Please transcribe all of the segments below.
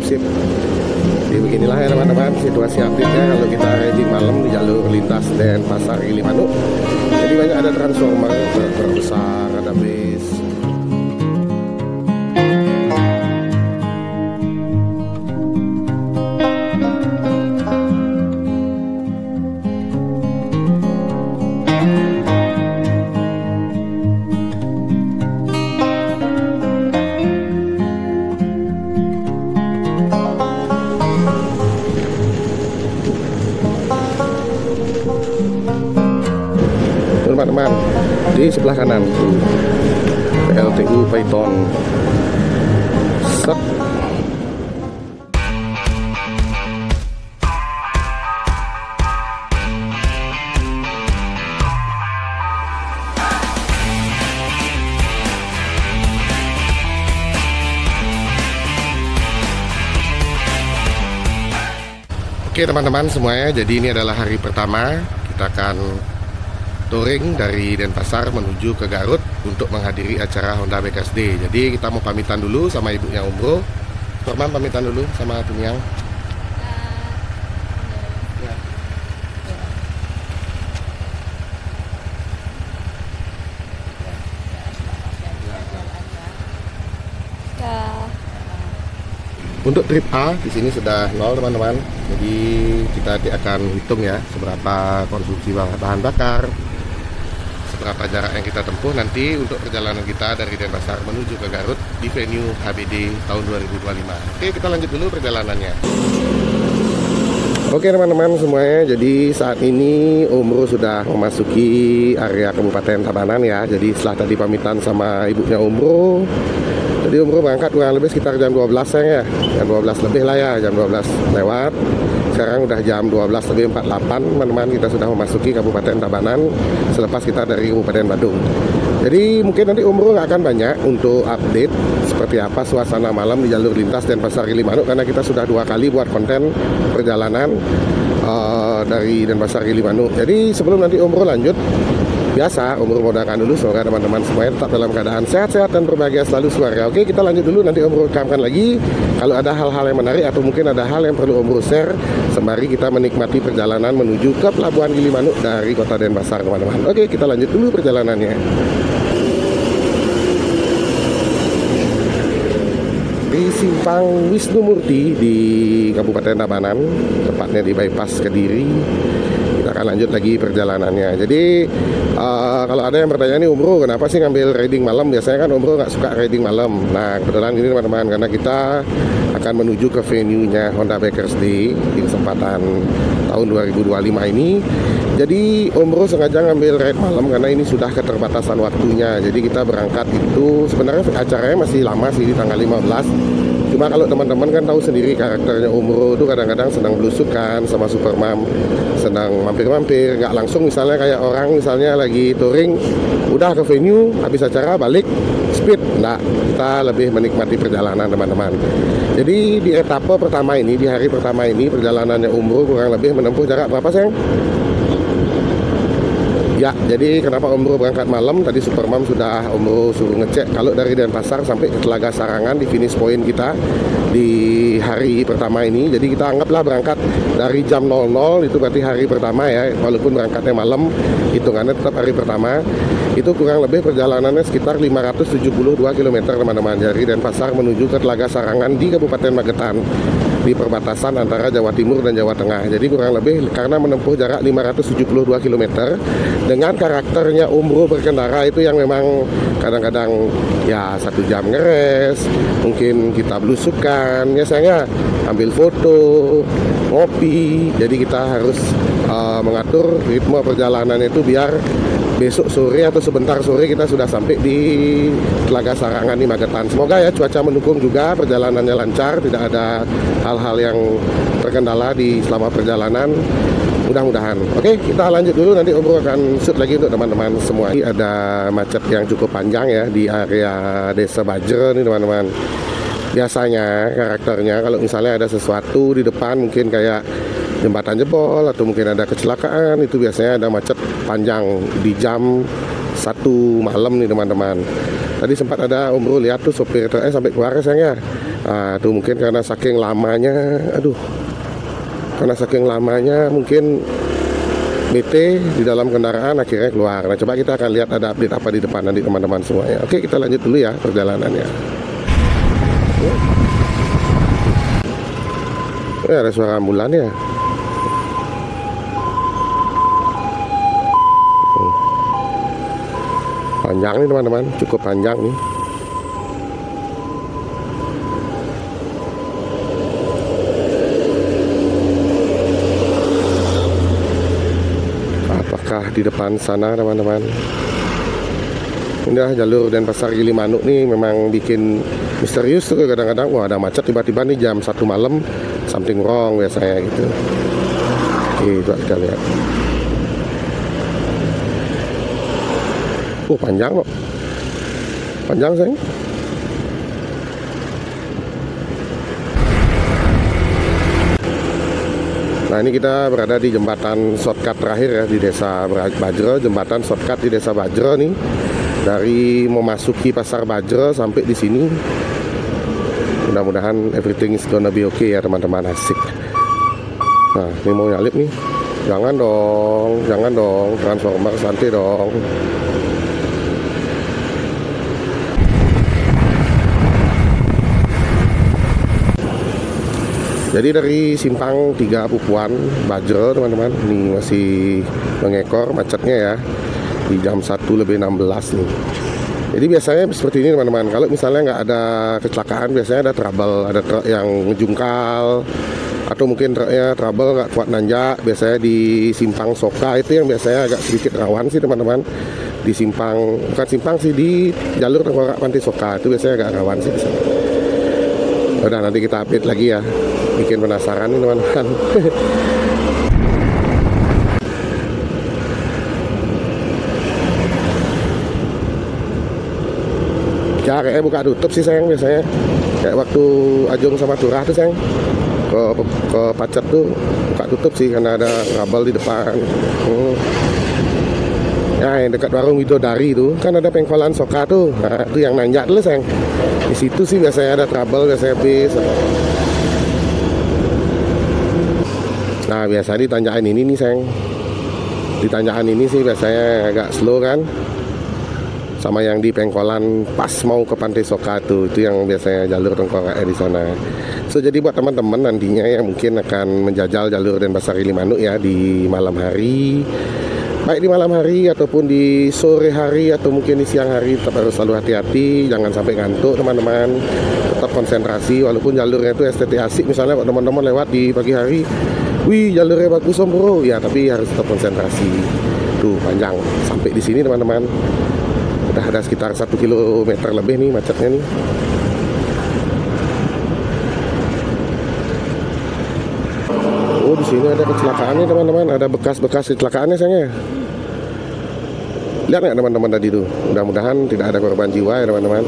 sip. Jadi beginilah ya teman-teman situasi update-nya kalau kita riding malam di jalur lintas Denpasar Gilimanuk. Jadi banyak ada transformer terbesar, ada bis. Teman-teman, di sebelah kanan tuh PLTU Python. Set. Oke teman-teman semuanya, jadi ini adalah hari pertama kita akan touring dari Denpasar menuju ke Garut untuk menghadiri acara Honda Bikers Day. Jadi kita mau pamitan dulu sama ibunya Umbro. Torman pamitan dulu sama Tumiang. Untuk trip A di sini sudah 0 teman-teman. Jadi kita akan hitung ya seberapa konsumsi bahan bakar, berapa jarak yang kita tempuh nanti untuk perjalanan kita dari Denpasar menuju ke Garut di venue HBD tahun 2025. Oke, kita lanjut dulu perjalanannya. Oke teman-teman semuanya, jadi saat ini Umbro sudah memasuki area Kabupaten Tabanan ya. Jadi setelah tadi pamitan sama ibunya Umbro, jadi Umbro berangkat kurang lebih sekitar jam 12 ya. Jam 12 lebih lah ya, jam 12 lewat. Sekarang udah jam 12 lebih 48 teman-teman, kita sudah memasuki Kabupaten Tabanan selepas kita dari Kabupaten Badung. Jadi mungkin nanti Umbro nggak akan banyak untuk update seperti apa suasana malam di jalur lintas Denpasar Gilimanuk, karena kita sudah 2 kali buat konten perjalanan dari Denpasar Gilimanuk. Jadi sebelum nanti Umbro lanjut, biasa Umbro modalkan dulu semoga teman-teman semuanya tetap dalam keadaan sehat-sehat dan berbahagia selalu sekeluarga. Oke, kita lanjut dulu, nanti Umbro rekamkan lagi kalau ada hal-hal yang menarik atau mungkin ada hal yang perlu Umbro share sembari kita menikmati perjalanan menuju ke Pelabuhan Gilimanuk dari kota Denpasar teman-teman. Oke, kita lanjut dulu perjalanannya. Di Simpang Wisnu Murti di Kabupaten Tabanan, tepatnya di bypass Kediri, kita akan lanjut lagi perjalanannya. Jadi kalau ada yang bertanya nih, Umbro kenapa sih ngambil riding malam? Biasanya kan Umbro nggak suka riding malam. Nah kebetulan ini teman-teman, karena kita akan menuju ke venue-nya Honda Bikers Day di kesempatan tahun 2025 ini. Jadi Umbro sengaja ngambil ride malam karena ini sudah keterbatasan waktunya. Jadi kita berangkat itu sebenarnya acaranya masih lama sih, di tanggal 15. Cuma kalau teman-teman kan tahu sendiri karakternya Umbro itu kadang-kadang senang belusukan sama Supermam, senang mampir-mampir, nggak langsung misalnya kayak orang misalnya lagi touring, udah ke venue, habis acara balik, speed. Nggak, kita lebih menikmati perjalanan teman-teman. Jadi di etapa pertama ini, di hari pertama ini, perjalanannya Umbro kurang lebih menempuh jarak berapa sayang? Ya, jadi kenapa Umbro berangkat malam? Tadi Supermam sudah Umbro suruh ngecek kalau dari Denpasar sampai ke Telaga Sarangan di finish point kita di hari pertama ini. Jadi kita anggaplah berangkat dari jam 00, itu berarti hari pertama ya. Walaupun berangkatnya malam, hitungannya tetap hari pertama. Itu kurang lebih perjalanannya sekitar 572 km teman-teman, dari Denpasar menuju ke Telaga Sarangan di Kabupaten Magetan, di perbatasan antara Jawa Timur dan Jawa Tengah. Jadi kurang lebih karena menempuh jarak 572 km dengan karakternya Umbro berkendara itu yang memang kadang-kadang ya 1 jam ngeres, mungkin kita belusukan ya sayangnya, ambil foto, ngopi. Jadi kita harus mengatur ritme perjalanan itu biar besok sore atau sebentar sore kita sudah sampai di Telaga Sarangan di Magetan. Semoga ya cuaca mendukung juga, perjalanannya lancar, tidak ada hal-hal yang terkendala di selama perjalanan. Mudah-mudahan. Oke, kita lanjut dulu, nanti Umbro akan shoot lagi untuk teman-teman semua. Ini ada macet yang cukup panjang ya di area Desa Bajre nih teman-teman. Biasanya karakternya kalau misalnya ada sesuatu di depan, mungkin kayak jembatan jebol atau mungkin ada kecelakaan, itu biasanya ada macet panjang di jam 1 malam nih teman-teman. Tadi sempat ada Umbro lihat tuh sopir truknya sampai keluar sayangnya. Nah, itu mungkin karena saking lamanya, karena saking lamanya mungkin BT di dalam kendaraan akhirnya keluar. Nah, coba kita akan lihat ada update apa di depan nanti teman-teman semuanya. Oke, kita lanjut dulu ya perjalanannya. Ada suara ambulan ya. Panjang nih teman-teman, cukup panjang nih. Apakah di depan sana teman-teman? Ini jalur Denpasar Gilimanuk nih memang bikin misterius tuh kadang-kadang. Wah, ada macet tiba-tiba nih jam 1 malam, something wrong biasanya gitu. Oke, coba kita lihat. Panjang loh. Panjang sayang. Nah, ini kita berada di jembatan shortcut terakhir ya di Desa Bajro, jembatan shortcut di Desa Bajro nih. Dari memasuki Pasar Bajro sampai di sini. Mudah-mudahan everything is gonna be okay ya teman-teman, asik. Nah, ini mau nyalip nih. Jangan dong, transformer santai dong. Jadi dari simpang 3 Pupuan Bajro teman-teman, ini masih mengekor macetnya ya di jam 1:16 nih. Jadi biasanya seperti ini teman-teman. Kalau misalnya nggak ada kecelakaan, biasanya ada trouble, ada truk yang ngejungkal, atau mungkin truknya trouble nggak kuat nanjak. Biasanya di simpang Soka itu yang biasanya agak sedikit rawan sih teman-teman. Di simpang, bukan simpang sih, di jalur Tengkorak Pantai Soka itu biasanya agak rawan sih di sana. Udah, nanti kita update lagi ya. Bikin penasaran nih teman-teman. Ya kayaknya buka tutup sih sayang biasanya. Kayak waktu Ajung sama Turah tuh sayang. Ke Pacet tuh buka tutup sih karena ada trouble di depan. Ya, yang dekat warung Widodari itu kan ada pengkolan Soka tuh. Nah, itu yang nanjak dulu sayang. Di situ sih biasanya ada trouble, biasanya bis. Nah, biasa di tanjakan ini nih sayang. Di tanjakan ini sih biasanya agak slow kan. Sama yang di pengkolan pas mau ke Pantai Soka tuh, itu yang biasanya jalur Tengkorak di sana. So, jadi buat teman-teman nantinya yang mungkin akan menjajal jalur Denpasar Gilimanuk ya di malam hari, baik di malam hari ataupun di sore hari atau mungkin di siang hari, tetap harus selalu hati-hati, jangan sampai ngantuk teman-teman. Tetap konsentrasi walaupun jalurnya itu estetik asik, misalnya kalau teman-teman lewat di pagi hari, wih jalurnya bagus om bro, ya tapi harus tetap konsentrasi. Tuh panjang sampai di sini teman-teman. Udah ada sekitar 1 kilometer lebih nih macetnya nih. Oh, di sini ada kecelakaan nih teman-teman, ada bekas-bekas kecelakaannya sayangnya. Lihat nggak teman-teman tadi tuh? Mudah-mudahan tidak ada korban jiwa ya teman-teman.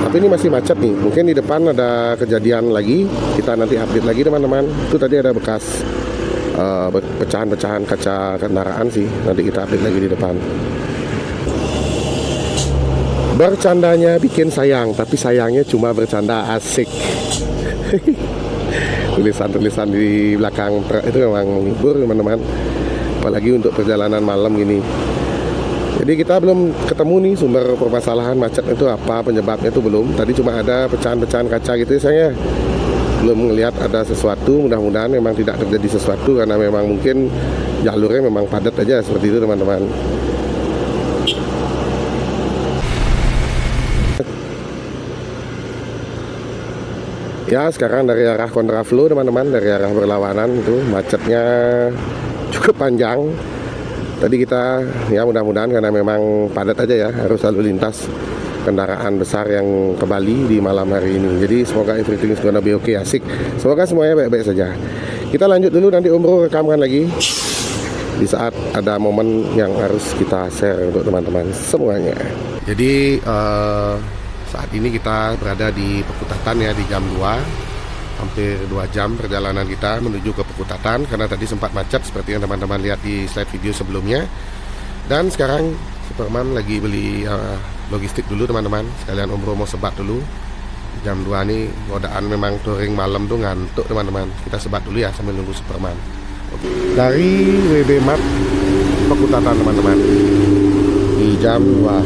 Tapi ini masih macet nih. Mungkin di depan ada kejadian lagi. Kita nanti update lagi teman-teman. Itu tadi ada bekas pecahan-pecahan kaca kendaraan sih. Nanti kita update lagi di depan. Bercandanya bikin sayang, tapi sayangnya cuma bercanda, asik. Tulisan-tulisan di belakang truk itu memang menghibur teman-teman. Apalagi untuk perjalanan malam gini. Jadi kita belum ketemu nih sumber permasalahan macet itu apa, penyebabnya itu belum. Tadi cuma ada pecahan-pecahan kaca gitu ya sayang. Belum melihat ada sesuatu, mudah-mudahan memang tidak terjadi sesuatu karena memang mungkin jalurnya memang padat aja seperti itu teman-teman. Ya, sekarang dari arah kontraflow teman-teman, dari arah berlawanan itu macetnya cukup panjang. Tadi kita ya mudah-mudahan karena memang padat aja ya, harus lalu lintas kendaraan besar yang ke Bali di malam hari ini. Jadi semoga everything is gonna be okay, asik. Semoga semuanya baik-baik saja. Kita lanjut dulu, nanti Om Bro rekamkan lagi di saat ada momen yang harus kita share untuk teman-teman semuanya. Jadi saat ini kita berada di Pekutatan ya, di jam 2. Hampir 2 jam perjalanan kita menuju ke Pekutatan karena tadi sempat macet seperti yang teman-teman lihat di slide video sebelumnya. Dan sekarang Superman lagi beli logistik dulu teman-teman. Sekalian Om Bro mau sebat dulu Jam 2 nih godaan memang touring malam tuh ngantuk teman-teman. Kita sebat dulu ya sambil nunggu Superman. Oke. Dari WB Map Pekutatan teman-teman di jam 2.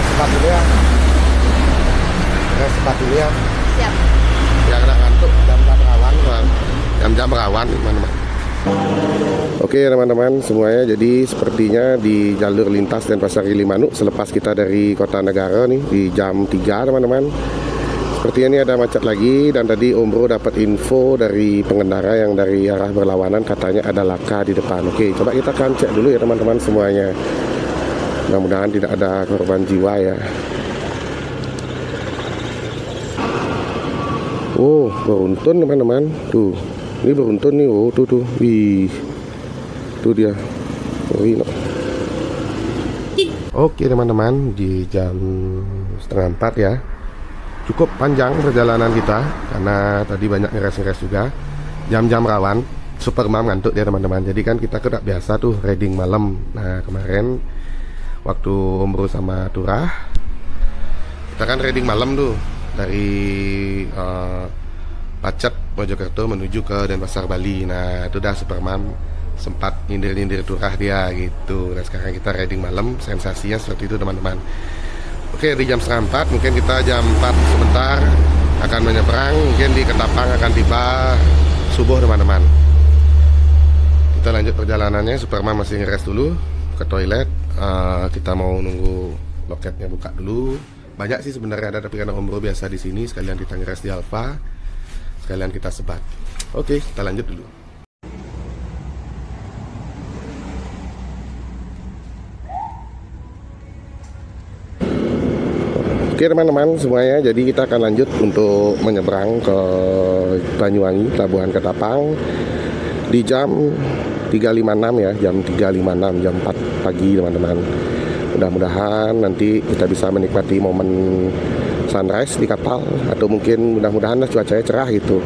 Sebat dulu ya. Sebat dulu ya. Siap. Ya kena ngantuk jam-jam rawan kan. Jam-jam rawan teman-teman. Oke teman-teman semuanya, jadi sepertinya di jalur lintas Denpasar Gilimanuk selepas kita dari Kota Negara nih di jam 3 teman-teman. Sepertinya ini ada macet lagi, dan tadi Om Bro dapat info dari pengendara yang dari arah berlawanan katanya ada laka di depan. Oke, coba kita akan cek dulu ya teman-teman semuanya. Mudah-mudahan tidak ada korban jiwa ya. Oh, beruntun teman-teman. Tuh, ini beruntun nih. Oh, tuh. Wih. Tuh dia. Oke teman-teman, di jam 3:30 ya. Cukup panjang perjalanan kita karena tadi banyak ngeres-ngeres juga. Jam-jam rawan. Superman ngantuk ya teman-teman. Jadi kan kita tidak biasa tuh riding malam. Nah, kemarin waktu Om Bro sama Turah kita kan riding malam tuh dari Pacet Mojokerto menuju ke Denpasar Bali. Nah itu dah Superman sempat nyindir-nyindir Turah dia gitu. Dan sekarang kita riding malam, sensasinya seperti itu teman-teman. Oke, di jam 3:30 mungkin kita jam 4 sebentar akan menyeberang, mungkin di Ketapang akan tiba subuh teman-teman. Kita lanjut perjalanannya. Superman masih ngeres dulu ke toilet. Kita mau nunggu loketnya buka dulu. Banyak sih sebenarnya ada, tapi karena Om Bro biasa di sini, sekalian kita ngeres di Alfa, sekalian kita sebat. Oke, kita lanjut dulu. Oke teman-teman semuanya, jadi kita akan lanjut untuk menyeberang ke Banyuwangi, Pelabuhan Ketapang di jam 3.56 ya, jam 3.56, jam 4 pagi teman-teman. Mudah-mudahan nanti kita bisa menikmati momen sunrise di kapal, atau mungkin mudah-mudahan cuacanya cerah gitu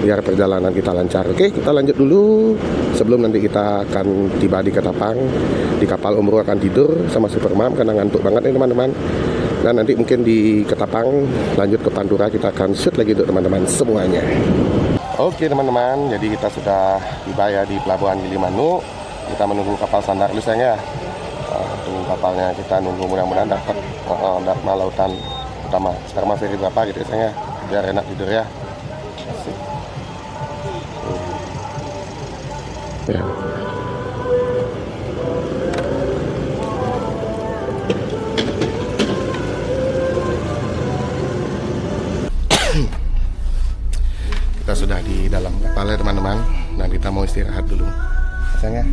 biar perjalanan kita lancar. Oke, kita lanjut dulu sebelum nanti kita akan tiba di Ketapang. Di kapal Om Bro akan tidur sama Superman karena ngantuk banget nih teman-teman. Dan nanti mungkin di Ketapang lanjut ke Pantura, kita akan shoot lagi untuk teman-teman semuanya. Oke teman-teman, jadi kita sudah tiba ya di Pelabuhan Gilimanuk. Kita menunggu kapal sandar dulu sayang ya. Tunggu kapalnya, kita nunggu, mudah-mudahan dapat Dharma Lautan Utama. Sekarang masih berapa gitu ya sayang ya, biar enak tidur ya. Asik. Ya. Kita sudah di dalam kapalnya teman-teman, dan kita mau istirahat dulu sayang ya.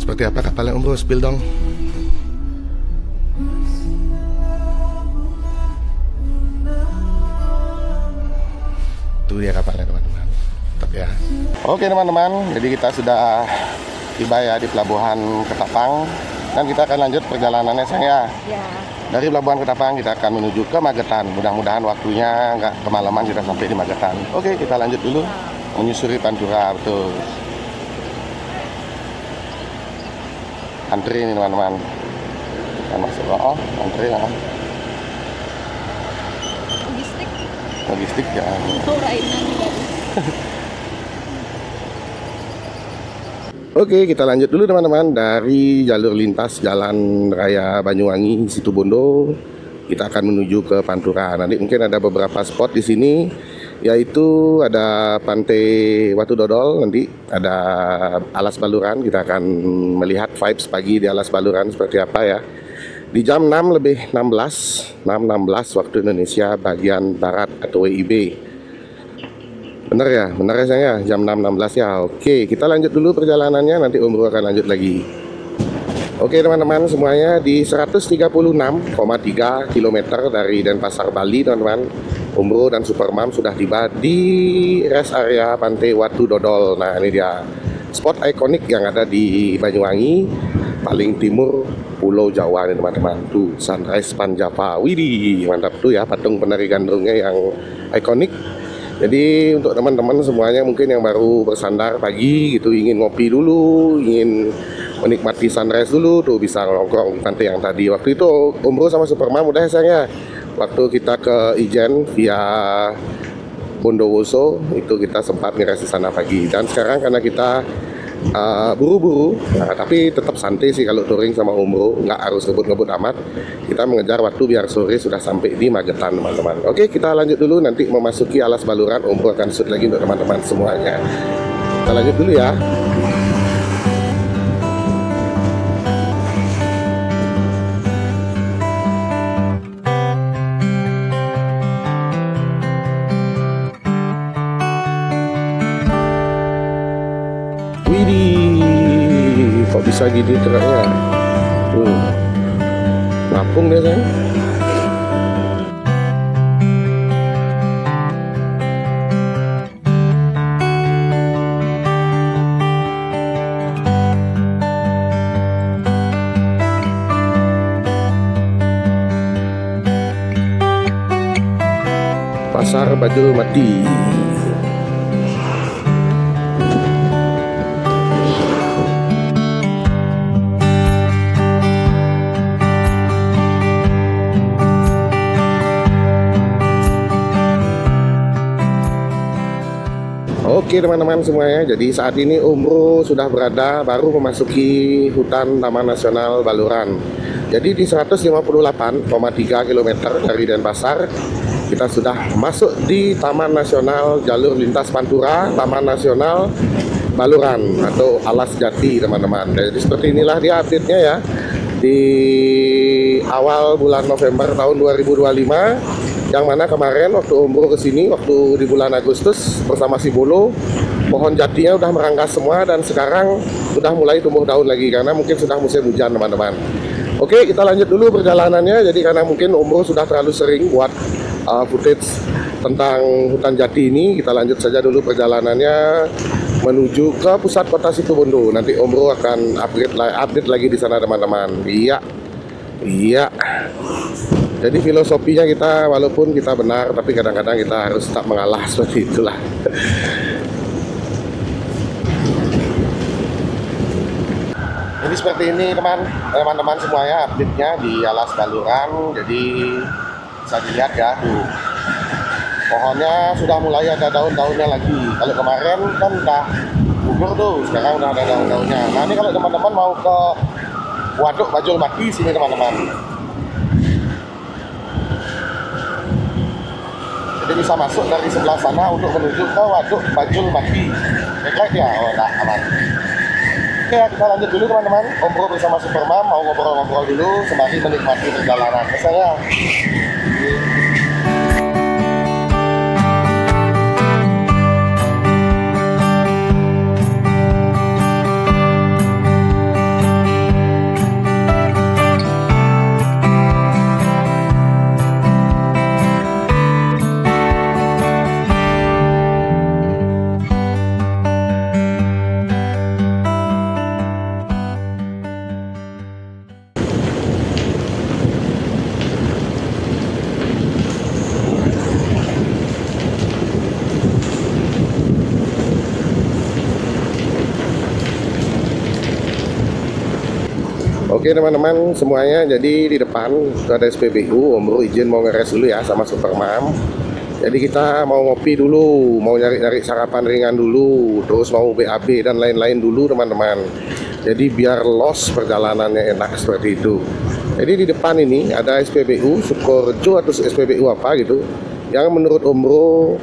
Seperti apa kapalnya Om Bro? Spill dong. Tuh dia kapalnya teman-teman. Tetap ya. Oke teman-teman, jadi kita sudah tiba ya di Pelabuhan Ketapang, dan kita akan lanjut perjalanannya sayang ya. Ya. Dari Pelabuhan Ketapang kita akan menuju ke Magetan. Mudah-mudahan waktunya nggak kemalaman, kita sampai di Magetan. Oke, kita lanjut dulu menyusuri Pantura. Betul. Antri ini teman-teman. Kan masuk. Oh, antri lah. Logistik ya. Oke, kita lanjut dulu teman-teman dari jalur lintas Jalan Raya Banyuwangi Situbondo. Kita akan menuju ke Pantura. Nanti mungkin ada beberapa spot di sini, yaitu ada Pantai Watu Dodol, nanti ada Alas Baluran. Kita akan melihat vibes pagi di Alas Baluran seperti apa ya. Di jam 6:16 waktu Indonesia bagian Barat atau WIB. Bener ya saya, jam 6:16 ya. Oke, kita lanjut dulu perjalanannya, nanti Om Bro akan lanjut lagi. Oke teman-teman semuanya, di 136,3 km dari Denpasar Bali teman-teman, Om Bro dan Superman sudah tiba di rest area Pantai Watu Dodol. Nah ini dia spot ikonik yang ada di Banyuwangi. paling timur Pulau Jawa nih teman-teman. Tuh Sunrise Panjapa, widih mantap tuh ya, patung penari gandrungnya yang ikonik. Jadi untuk teman-teman semuanya mungkin yang baru bersandar pagi gitu, ingin ngopi dulu, ingin menikmati sunrise dulu, tuh bisa nongkrong di pantai yang tadi. Waktu itu Om Bro sama Supermam udah ya sayangnya, waktu kita ke Ijen via Bondowoso itu kita sempat ngeres di sana pagi. Dan sekarang karena kita buru-buru, nah, tapi tetap santai sih kalau touring sama Om Bro, nggak harus ngebut-ngebut amat. Kita mengejar waktu biar sore sudah sampai di Magetan teman-teman. Oke, kita lanjut dulu, nanti memasuki Alas Baluran Om Bro akan shoot lagi untuk teman-teman semuanya. Kita lanjut dulu ya. Widih, kok bisa gini terangnya? Ngapung deh sayang. Pasar Bajul Mati. Oke teman-teman semuanya, jadi saat ini Om Bro sudah baru memasuki hutan Taman Nasional Baluran. Jadi di 158,3 km dari Denpasar, kita sudah masuk di Taman Nasional Jalur Lintas Pantura, Taman Nasional Baluran atau Alas Jati teman-teman. Jadi seperti inilah dia update-nya ya. Di awal bulan November tahun 2025, yang mana kemarin waktu Om Bro kesini waktu di bulan Agustus bersama si Bolo, pohon jatinya udah merangkas semua dan sekarang sudah mulai tumbuh daun lagi karena mungkin sudah musim hujan teman-teman. Oke, kita lanjut dulu perjalanannya. Jadi karena mungkin Om Bro sudah terlalu sering buat footage tentang hutan jati ini, kita lanjut saja dulu perjalanannya menuju ke pusat kota Situbondo. Nanti Om Bro akan update lagi di sana teman-teman. Iya. Jadi filosofinya kita, walaupun kita benar, tapi kadang-kadang kita harus tak mengalah, seperti itulah. Jadi seperti ini teman-teman semuanya update-nya di Alas Baluran. Jadi bisa dilihat ya, tuh pohonnya sudah mulai ada daun-daunnya lagi. Kalau kemarin kan udah gugur tuh, sekarang udah ada daun-daunnya. Nah ini kalau teman-teman mau ke Waduk Bajul Mati sini teman-teman, jadi bisa masuk dari sebelah sana untuk menuju ke Waduk Bajul Mati. Baik ya, udah aman. Oke, kita lanjut dulu teman-teman. Om Bro bersama Supermam mau ngobrol-ngobrol dulu sembari menikmati perjalanan. Saya. Oke teman-teman semuanya, jadi di depan itu ada SPBU. Om Bro izin mau ngeres dulu ya sama Supermam. Jadi kita mau ngopi dulu, mau nyari-nyari sarapan ringan dulu, terus mau BAB dan lain-lain dulu teman-teman. Jadi biar los perjalanannya enak seperti itu. Jadi di depan ini ada SPBU Sukorejo atau SPBU apa gitu, yang menurut Om Bro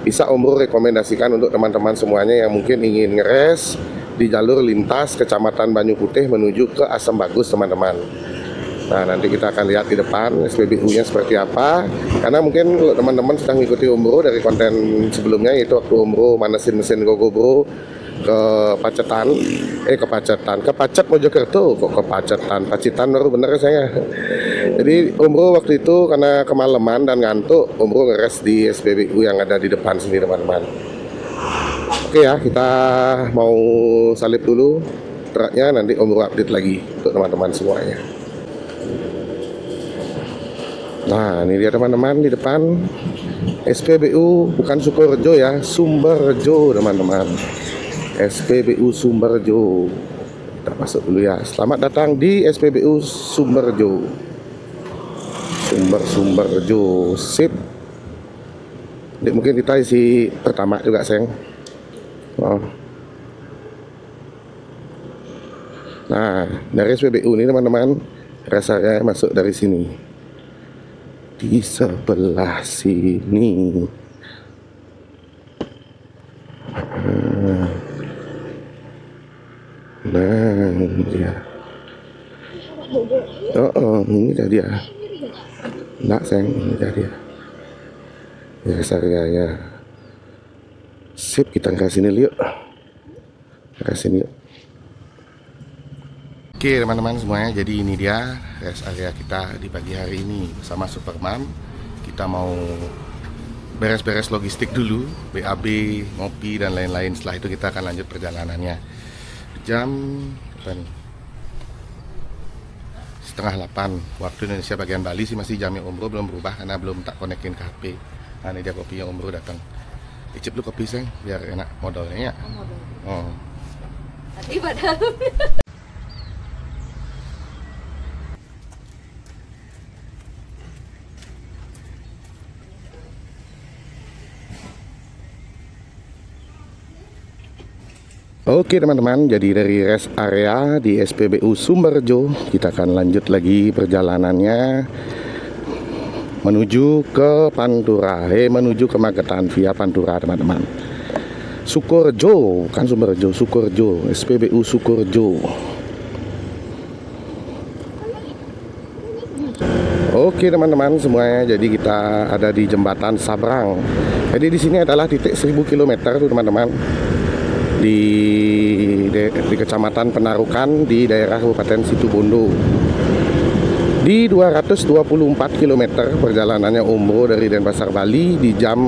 bisa Om Bro rekomendasikan untuk teman-teman semuanya yang mungkin ingin ngeres di jalur lintas Kecamatan Banyu Putih menuju ke Asam Bagus teman-teman. Nah nanti kita akan lihat di depan SPBU-nya seperti apa, karena mungkin kalau teman-teman sudah mengikuti Om Bro dari konten sebelumnya, yaitu waktu Om Bro manesin mesin GoGo Bro ke Pacet Mojokerto, kok ke Pacitan baru bener saya. Jadi Om Bro waktu itu karena kemalaman dan ngantuk, Om Bro ngeres di SPBU yang ada di depan sini teman-teman. Oke ya, kita mau salib dulu truknya nanti Om Bro update lagi untuk teman-teman semuanya. Nah, ini dia teman-teman di depan SPBU, bukan Sukorejo ya, Sumberjo teman-teman. SPBU Sumberjo. Kita masuk dulu ya. Selamat datang di SPBU Sumberjo. Sumberjo. Sip. Ini mungkin kita isi pertama juga, sayang. Oh. Nah, dari SPBU ini teman-teman, rasanya masuk dari sini. Di sebelah sini. Nah, ini dia. Ini dia. Enggak, sayang, ini dia. Rest area. Sip, kita ke sini yuk. Ke sini yuk. Oke teman-teman semuanya, jadi ini dia rest area kita di pagi hari ini bersama Supermam. Kita mau beres-beres logistik dulu, BAB, ngopi dan lain-lain. Setelah itu kita akan lanjut perjalanannya. Jam apa nih? 7:30 waktu Indonesia bagian Bali sih, masih jamnya Om Bro belum berubah karena belum tak konekin ke HP. Nah, ini dia kopinya Om Bro datang. Icip lu kopi, sayang, biar enak modalnya ya. Oh. Tadi padahal. Oke teman-teman, jadi dari rest area di SPBU Sumberjo kita akan lanjut lagi perjalanannya menuju ke Pantura, menuju ke Magetan via Pantura teman-teman. Sukorejo, bukan Sumberjo, Sukorejo, SPBU Sukorejo. Oke teman-teman semuanya, jadi kita ada di jembatan Sabrang. Jadi di sini adalah titik 1000 km tuh teman-teman. Di Kecamatan Penarukan di daerah Kabupaten Situbondo. Di 224 km perjalanannya Om Bro dari Denpasar Bali di jam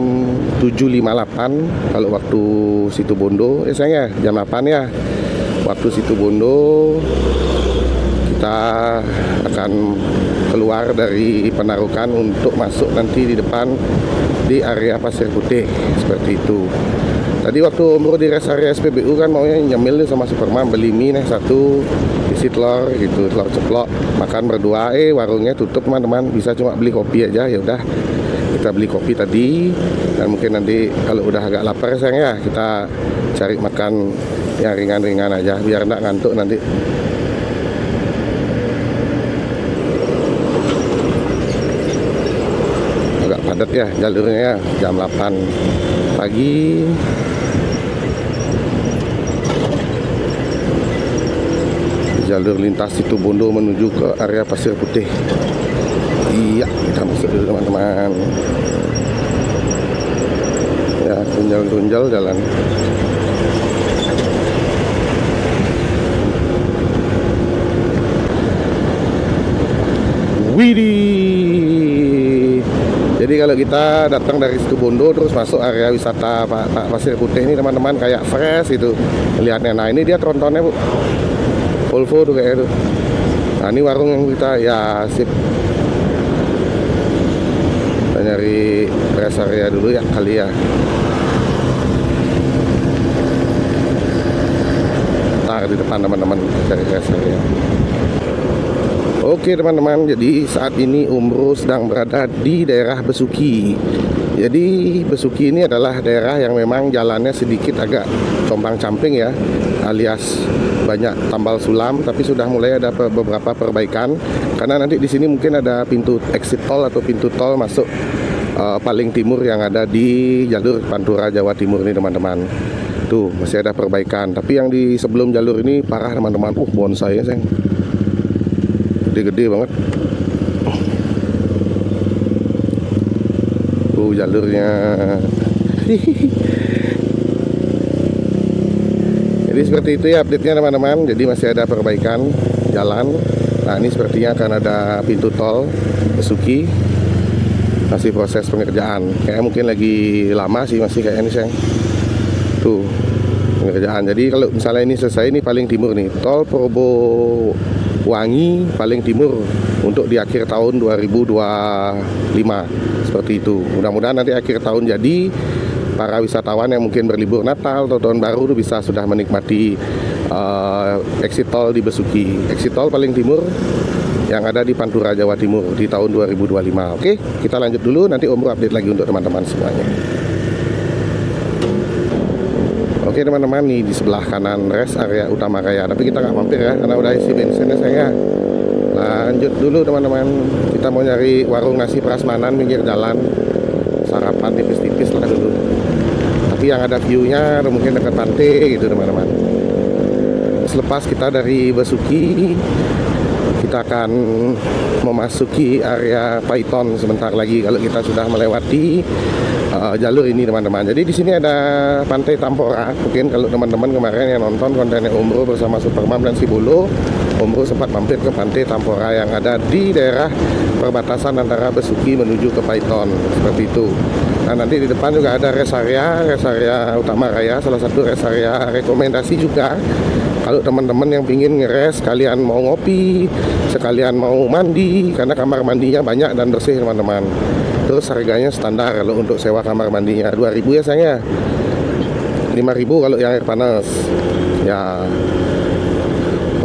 7.58 kalau waktu Situbondo. Sayang ya, jam 8 ya waktu Situbondo. Kita akan keluar dari Penarukan untuk masuk nanti di depan di area Pasir Putih seperti itu. Tadi waktu Om Bro di rest area SPBU kan maunya nyemil nih sama Superman, beli mie nih satu, isi telur gitu, telur ceplok, makan berdua. Warungnya tutup teman-teman, bisa cuma beli kopi aja. Ya udah, kita beli kopi tadi, dan mungkin nanti kalau udah agak lapar sayang ya, kita cari makan yang ringan-ringan aja biar enggak ngantuk nanti. Agak padat ya jalurnya ya, jam 8 pagi. Jalur lintas Situbondo menuju ke area Pasir Putih. Iya, kita masuk dulu teman-teman. Ya, tunjal-tunjal jalan. Widih. Jadi kalau kita datang dari Situbondo terus masuk area wisata Pasir Putih ini teman-teman, kayak fresh itu lihatnya. Nah, ini dia trontonnya, Bu. Volvo tuh kayak itu. Nah, ini warung yang kita ya sip. Kita nyari rest area dulu ya kali ya. Ntar di depan teman-teman cari rest area. Oke teman-teman, jadi saat ini Om Bro sedang berada di daerah Besuki. Jadi Besuki ini adalah daerah yang memang jalannya sedikit agak compang-camping ya, alias banyak tambal sulam, tapi sudah mulai ada beberapa perbaikan karena nanti di sini mungkin ada pintu exit tol atau pintu tol masuk paling timur yang ada di jalur Pantura Jawa Timur ini teman-teman. Tuh masih ada perbaikan, tapi yang di sebelum jalur ini parah teman-teman. Bonsai ya sayang, gede-gede banget. Jalurnya. Jadi seperti itu ya update-nya teman-teman. Jadi masih ada perbaikan jalan. Nah, ini sepertinya akan ada pintu tol Besuki. Masih proses pengerjaan. Kayaknya mungkin lagi lama sih, masih kayak ini sayang. Tuh. pengerjaan. Jadi kalau misalnya ini selesai, ini paling timur nih, tol Probowangi paling timur untuk di akhir tahun 2025 seperti itu. Mudah-mudahan nanti akhir tahun jadi para wisatawan yang mungkin berlibur Natal atau tahun baru itu bisa sudah menikmati exit tol di Besuki. Exit tol paling timur yang ada di Pantura, Jawa Timur di tahun 2025. Oke, kita lanjut dulu, nanti Om Bro update lagi untuk teman-teman semuanya. Oke teman-teman, nih di sebelah kanan rest area utama raya, tapi kita nggak mampir ya karena udah isi bensinnya saya. Lanjut dulu teman-teman, kita mau nyari warung nasi prasmanan pinggir jalan, sarapan tipis-tipis lah dulu, tapi yang ada view-nya mungkin dekat pantai gitu teman-teman. Selepas kita dari Besuki, kita akan memasuki area Paiton sebentar lagi kalau kita sudah melewati jalur ini teman-teman. Jadi di sini ada Pantai Tampora. Mungkin kalau teman-teman kemarin yang nonton kontennya Om Bro bersama Supermam dan Sibolo, Om Bro sempat mampir ke Pantai Tampora yang ada di daerah perbatasan antara Besuki menuju ke Paiton seperti itu. Nah nanti di depan juga ada rest area utama raya, salah satu rest area rekomendasi juga. Kalau teman-teman yang pingin ngeres, sekalian mau ngopi, sekalian mau mandi, karena kamar mandinya banyak dan bersih teman-teman. Terus harganya standar kalau untuk sewa kamar mandinya 2.000 ya sayangnya, 5.000 kalau yang air panas ya.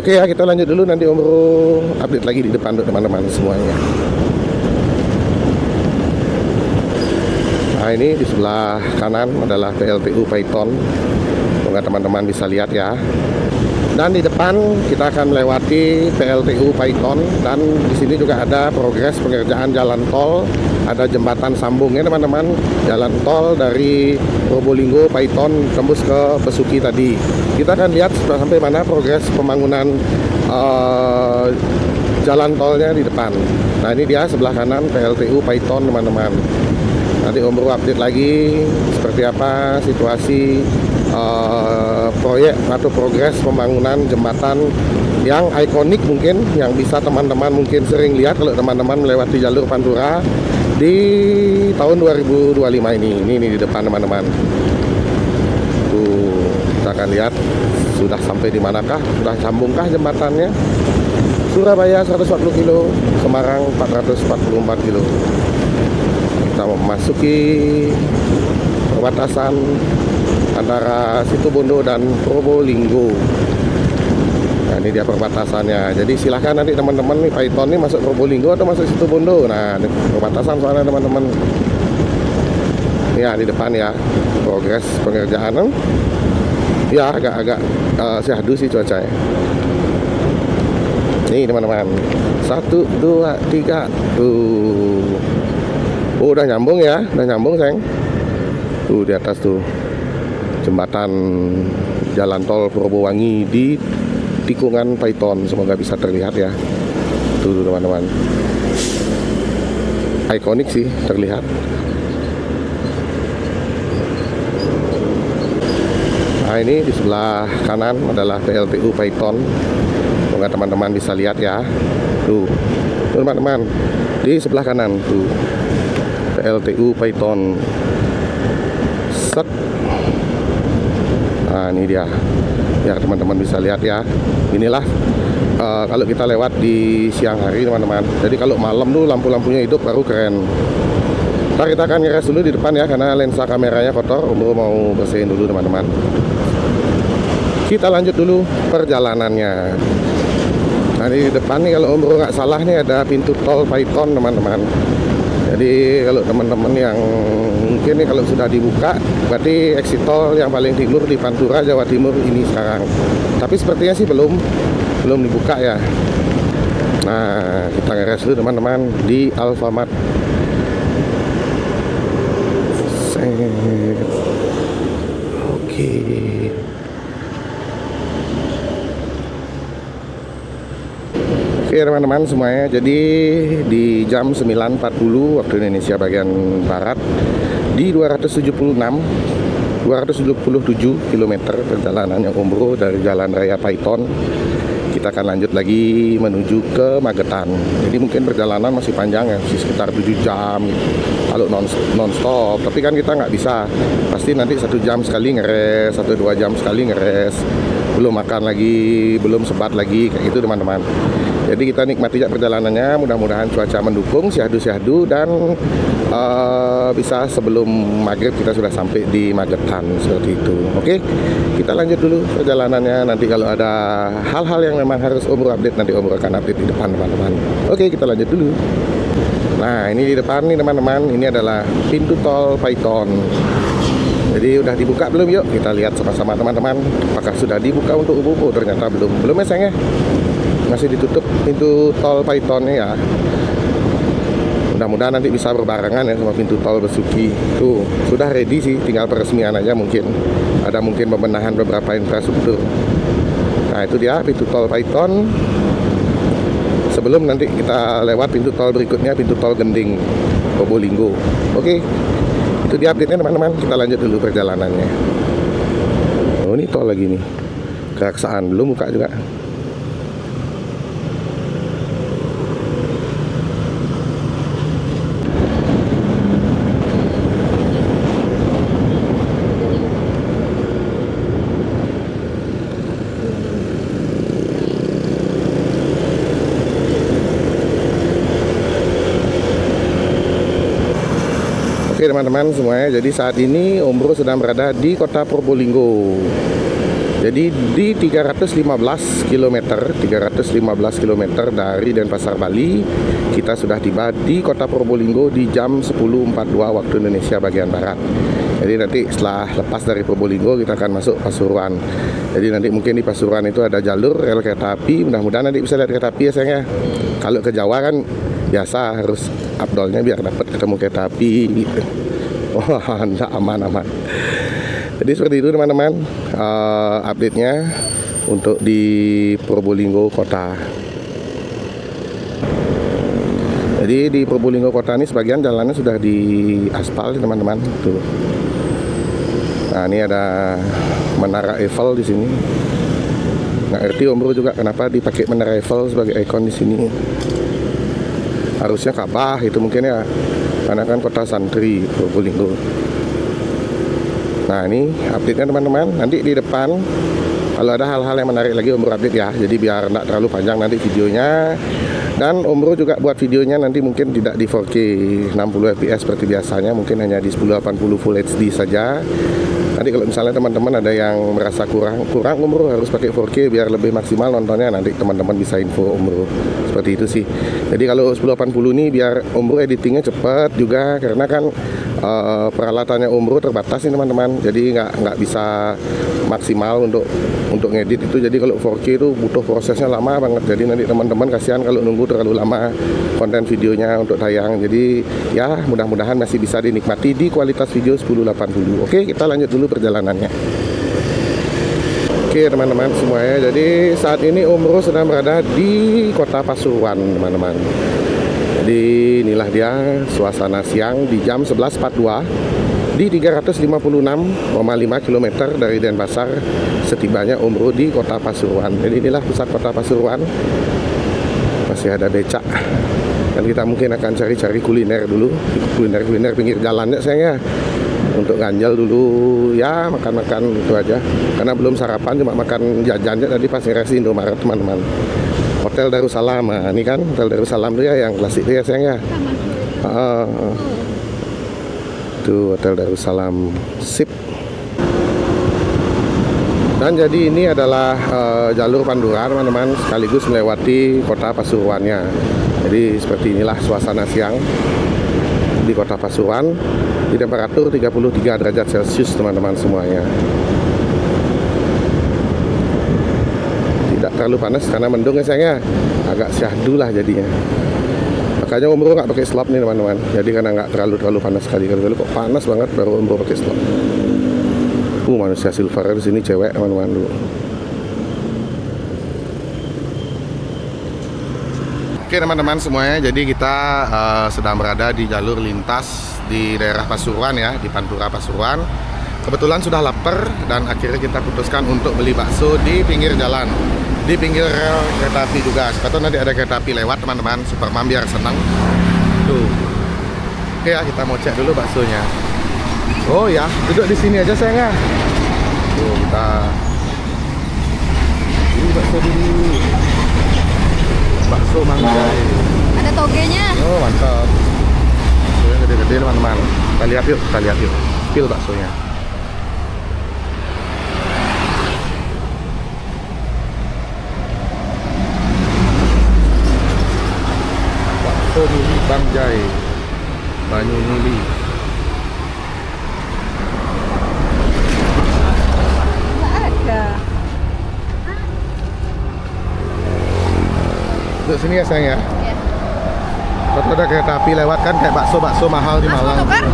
Oke ya, kita lanjut dulu, nanti Om Bro update lagi di depan untuk teman-teman semuanya. Nah ini di sebelah kanan adalah PLTU Paiton, semoga teman-teman bisa lihat ya. Dan di depan kita akan melewati PLTU Paiton, dan di sini juga ada progres pengerjaan jalan tol, ada jembatan sambungnya teman-teman, jalan tol dari Probolinggo Paiton tembus ke Besuki tadi. Kita akan lihat sudah sampai mana progres pembangunan jalan tolnya di depan. Nah ini dia sebelah kanan PLTU Paiton teman-teman. Nanti Om Bro update lagi seperti apa situasi proyek atau progres pembangunan jembatan yang ikonik mungkin, yang bisa teman-teman mungkin sering lihat kalau teman-teman melewati jalur Pantura di tahun 2025 ini. Ini di depan teman-teman. Tuh, kita akan lihat sudah sampai di manakah, sudah sambungkah jembatannya. Surabaya 140 kilo, Semarang 444 kilo. Kita memasuki perbatasan antara Situbondo dan Probolinggo. Nah ini dia perbatasannya. Jadi silahkan nanti teman-teman nih Paiton nih masuk Probolinggo atau masuk Situbondo. Nah ini perbatasan soalnya teman-teman. Ya di depan ya progres pengerjaan. Ya agak-agak syahdu sih cuacanya. Nih teman-teman, 1, 2, 3 tuh. Oh udah nyambung ya, udah nyambung sayang. Tuh di atas tuh jembatan jalan tol Probowangi di tikungan Paiton, semoga bisa terlihat ya. Tuh teman-teman, ikonik sih terlihat. Nah ini di sebelah kanan adalah PLTU Paiton, semoga teman-teman bisa lihat ya. Tuh teman-teman, di sebelah kanan tuh PLTU Paiton. Set. Nah ini dia, biar teman-teman bisa lihat ya. Inilah kalau kita lewat di siang hari teman-teman. Jadi kalau malam tuh lampu-lampunya hidup baru keren. Ntar kita akan ngeres dulu di depan ya, karena lensa kameranya kotor. Om Bro mau bersihin dulu teman-teman. Kita lanjut dulu perjalanannya. Nah di depan nih kalau Om Bro nggak salah nih ada pintu tol Paiton teman-teman. Jadi kalau teman-teman yang mungkin nih kalau sudah dibuka, berarti exit tol yang paling timur di Pantura, Jawa Timur ini sekarang. Tapi sepertinya sih belum dibuka ya. Nah kita ngeres dulu teman-teman di Alfamart. Oke. Oke teman-teman semuanya, jadi di jam 9.40 waktu Indonesia bagian Barat, di 277 km perjalanan yang Om Bro dari Jalan Raya Paiton, kita kita akan lanjut lagi menuju ke Magetan. Jadi mungkin perjalanan masih panjang ya, masih sekitar 7 jam kalau non-stop. Tapi kan kita nggak bisa, pasti nanti 1 jam sekali ngeres, 1-2 jam sekali ngeres, belum makan lagi, belum sebat lagi, kayak gitu teman-teman. Jadi kita nikmati perjalanannya, mudah-mudahan cuaca mendukung, syahdu-syahdu, dan bisa sebelum maghrib kita sudah sampai di Magetan, seperti itu. Oke, kita lanjut dulu perjalanannya. Nanti kalau ada hal-hal yang memang harus Om Bro update, nanti Om Bro akan update di depan teman-teman. Oke, kita lanjut dulu. Nah, ini di depan nih teman-teman, ini adalah pintu tol Paiton. Jadi udah dibuka belum? Yuk kita lihat sama-sama teman-teman. Apakah sudah dibuka untuk umum? Ternyata belum ya sayang ya. Masih ditutup pintu tol Paitonnya ya. Mudah-mudahan nanti bisa berbarengan ya sama pintu tol Besuki. Tuh, sudah ready sih, tinggal peresmian aja mungkin. Ada mungkin pembenahan beberapa infrastruktur. Nah, itu dia pintu tol Paiton. Sebelum nanti kita lewat pintu tol berikutnya, pintu tol Gending Probolinggo. Oke. Itu dia update-nya teman-teman. Kita lanjut dulu perjalanannya. Oh, ini tol lagi nih. Keraksaan belum buka juga. Oke teman-teman semuanya, jadi saat ini Om Bro sedang berada di kota Probolinggo. Jadi di 315 km dari Denpasar, Bali, kita sudah tiba di kota Probolinggo di jam 10.42 waktu Indonesia bagian Barat. Jadi nanti setelah lepas dari Probolinggo kita akan masuk Pasuruan. Jadi nanti mungkin di Pasuruan itu ada jalur rel kereta api, mudah-mudahan nanti bisa lihat kereta api ya sayangnya. Kalau ke Jawa kan biasa harus abdolnya biar dapat ketemu kereta api gitu. Wah, enggak, aman. Jadi seperti itu teman-teman, update-nya untuk di Probolinggo kota. Jadi di Probolinggo kota ini sebagian jalannya sudah di aspal teman-teman. Tuh. Nah, ini ada Menara Eiffel di sini. Nggak ngerti Om Bro juga kenapa dipakai Menara Eiffel sebagai ikon di sini. Harusnya Ka'bah itu mungkin ya, karena kan kota santri Probolinggo. Nah, ini update-nya teman-teman. Nanti di depan kalau ada hal-hal yang menarik lagi Om Bro update ya. Jadi biar nggak terlalu panjang nanti videonya. Dan Om Bro juga buat videonya nanti mungkin tidak di 4K 60 fps seperti biasanya, mungkin hanya di 1080 Full HD saja. Nanti kalau misalnya teman-teman ada yang merasa kurang Om Bro harus pakai 4K biar lebih maksimal nontonnya, nanti teman-teman bisa info Om Bro. Seperti itu sih. Jadi kalau 1080 ini biar Om Bro editingnya cepat juga, karena kan peralatannya Om Bro terbatas nih teman-teman. Jadi nggak bisa maksimal untuk ngedit itu. Jadi kalau 4K itu butuh prosesnya lama banget. Jadi nanti teman-teman kasihan kalau nunggu terlalu lama konten videonya untuk tayang. Jadi ya mudah-mudahan masih bisa dinikmati di kualitas video 1080. Oke, kita lanjut dulu perjalanannya. Oke teman-teman semuanya, jadi saat ini Om Bro sedang berada di kota Pasuruan teman-teman. Jadi inilah dia suasana siang di jam 11.42 di 356,5 km dari Denpasar. Setibanya Om Bro di kota Pasuruan. Jadi inilah pusat kota Pasuruan. Masih ada becak. Dan kita mungkin akan cari-cari kuliner dulu, kuliner pinggir jalannya sayangnya. Untuk ganjal dulu ya, makan-makan itu aja. Karena belum sarapan, cuma makan jajannya tadi pas ngeresi Indomaret teman-teman. Hotel Darussalam, nah, ini kan Hotel Darussalam tuh ya yang klasik tuh ya sayang ya. Tuh Hotel Darussalam, sip. Dan jadi ini adalah jalur Pantura teman-teman, sekaligus melewati kota Pasuruannya. Jadi seperti inilah suasana siang di kota Pasuruan, di temperatur 33 derajat Celcius teman-teman semuanya. Tidak terlalu panas karena mendung ya sayangnya, agak syahdu lah jadinya. Makanya Om Bro nggak pakai slop nih teman-teman. Jadi karena nggak terlalu panas sekali. Kalau kok panas banget baru Om Bro pakai slop. Manusia silver di sini cewek teman-teman dulu. Oke teman-teman semuanya, jadi kita sedang berada di jalur lintas di daerah Pasuruan ya, di Pantura Pasuruan. Kebetulan sudah lapar dan akhirnya kita putuskan untuk beli bakso di pinggir jalan. di pinggir rel kereta api juga. Siapa tahu nanti ada kereta api lewat teman-teman, Supermam biar senang. Tuh. Oke ya, kita mau cek dulu baksonya. Oh ya, duduk di sini aja sayangnya. Tuh, kita ini bakso dulu. Bakso Mangjai. Ada togenya. Oh, mantap. Baksonya gede-gede teman-teman. Kita lihat yuk, kita lihat yuk. Pil baksonya. Bakso Mili Mangjai, Banyu Mili. Nggak ada. Duduk sini ya sayang ya. Ya. Kalau ada kereta api lewat kan kayak bakso mahal di Mas mau Malang. tukar?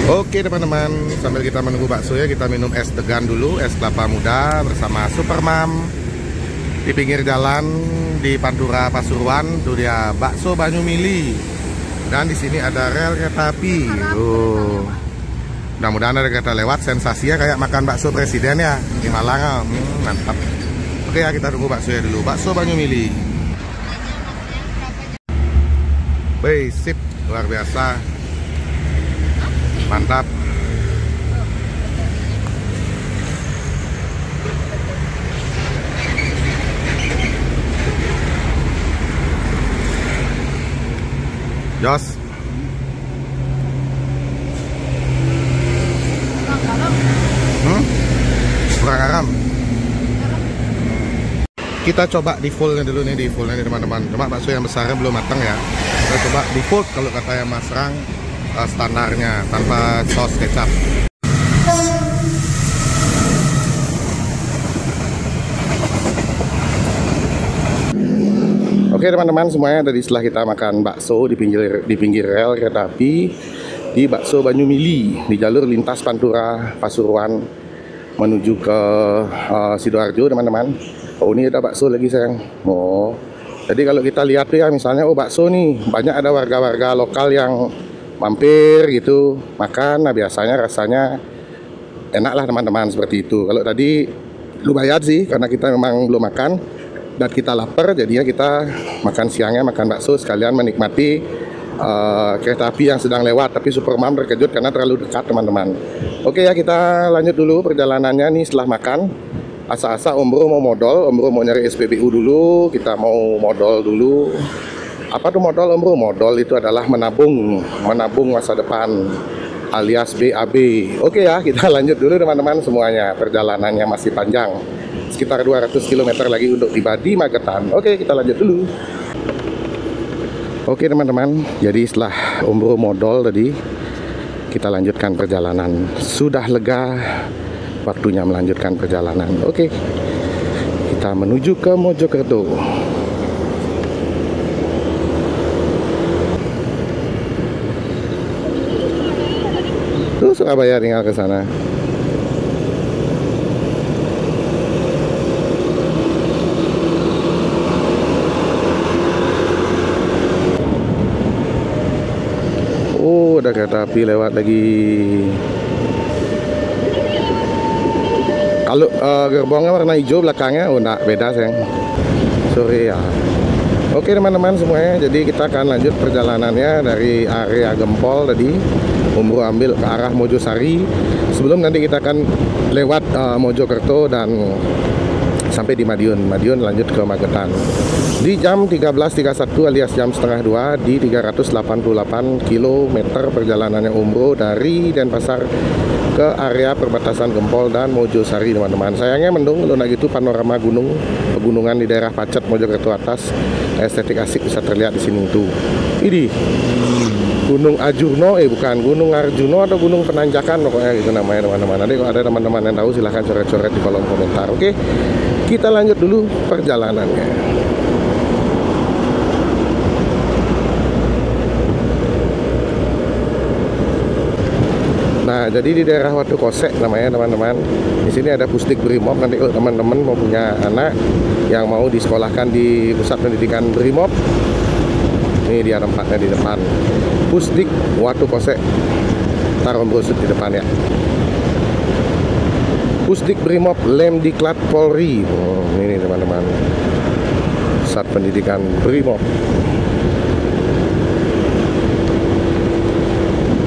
Oke teman-teman, sambil kita menunggu bakso ya, kita minum es degan dulu, es kelapa muda bersama Supermam di pinggir jalan di Pantura Pasuruan. Tuh dia bakso Banyu Mili. Dan di sini ada rel kereta api. Mudah-mudahan ada kereta lewat. Sensasinya kayak makan bakso presiden ya di Malang. Mantap. Oke ya, kita tunggu bakso ya dulu. Bakso Banyu Mili. Wih, sip, luar biasa. Mantap. Jos. Kurang garam. Kita coba di fullnya dulu nih, di fullnya nih teman-teman. Cuma bakso yang besarnya belum matang ya. Kita coba di full kalau kata yang Mas Rang, standarnya tanpa saus kecap. Oke teman-teman semuanya, tadi setelah kita makan bakso di pinggir rel kereta api di Bakso Banyu Mili di jalur lintas Pantura Pasuruan menuju ke Sidoarjo teman-teman. Oh ini ada bakso lagi sayang. Oh, jadi kalau kita lihat ya misalnya, oh bakso nih banyak ada warga-warga lokal yang mampir gitu makan. Nah biasanya rasanya enak lah teman-teman seperti itu. Kalau tadi lumayan sih karena kita memang belum makan dan kita lapar, jadinya kita makan siangnya makan bakso sekalian menikmati kereta api yang sedang lewat. Tapi Supermam terkejut karena terlalu dekat teman-teman. Oke ya, kita lanjut dulu perjalanannya nih setelah makan. Asa-asa Om Bro mau modal, Om Bro mau nyari SPBU dulu, kita mau modal dulu. Apa tuh modal Om Bro? Modal itu adalah menabung masa depan alias BAB. Oke ya, kita lanjut dulu teman-teman semuanya. Perjalanannya masih panjang. Sekitar 200 km lagi untuk tiba di Magetan. Oke, kita lanjut dulu. Oke teman-teman, jadi setelah Om Bro modal tadi, kita lanjutkan perjalanan. Sudah lega, waktunya melanjutkan perjalanan. Oke, kita menuju ke Mojokerto. Tuh Surabaya tinggal ke sana. Oh, ada kereta api lewat lagi. Kalau gerbongnya warna hijau belakangnya, oh enggak, beda sayang. Sorry ya. Oke teman-teman semuanya, jadi kita akan lanjut perjalanannya dari area Gempol tadi. Om Bro ambil ke arah Mojosari. Sebelum nanti kita akan lewat Mojokerto dan sampai di Madiun. Madiun lanjut ke Magetan. Di jam 13.31 alias jam setengah 2 di 388 km perjalanannya Om Bro dari Denpasar ke area perbatasan Gempol dan Mojosari teman-teman. Sayangnya mendung, kalau gitu panorama pegunungan di daerah Pacet Mojokerto atas estetik asik bisa terlihat di sini tuh. Ini Gunung Ajurno, bukan Gunung Arjuno atau Gunung Penanjakan pokoknya gitu namanya teman-teman. Nanti kalau ada teman-teman yang tahu silahkan coret-coret di kolom komentar. Oke, kita lanjut dulu perjalanannya. Nah, jadi di daerah Watu Kosek namanya teman-teman. Di sini ada Pusdik Brimob. Nanti kalau teman-teman mau punya anak yang mau disekolahkan di pusat pendidikan Brimob, ini dia tempatnya di depan. Pusdik Watu Kosek. Taruh brosur di depan ya. Pusdik Brimob Lemdiklat Polri. Ini teman-teman, Pusat Pendidikan Brimob.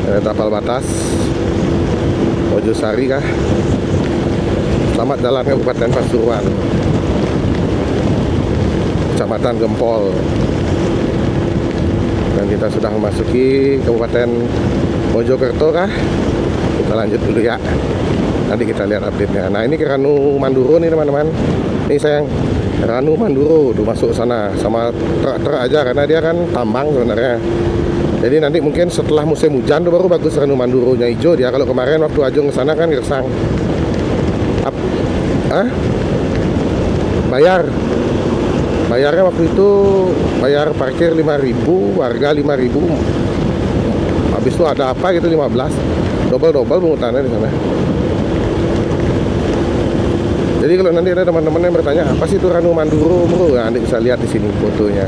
Ada tapal batas Mojosari kah? Selamat Jalan Kabupaten Pasuruan, Kecamatan Gempol. Dan kita sudah memasuki Kabupaten Mojokerto kah? Kita lanjut dulu ya. Nanti kita lihat update-nya. Nah, ini ke Ranu Manduro nih teman-teman. Ini sayang, Ranu Manduro tuh masuk sana sama truk-truk aja karena dia kan tambang sebenarnya. Jadi nanti mungkin setelah musim hujan tuh baru bagus Ranu Manduronya hijau dia. Kalau kemarin waktu Ajung ke sana kan gersang. Bayarnya waktu itu bayar parkir 5.000, warga 5.000. Habis itu ada apa gitu 15. Double pungutannya di sana. Jadi kalau nanti ada teman-teman yang bertanya apa sih itu Ranu Manduro, nah, nanti bisa lihat di sini fotonya.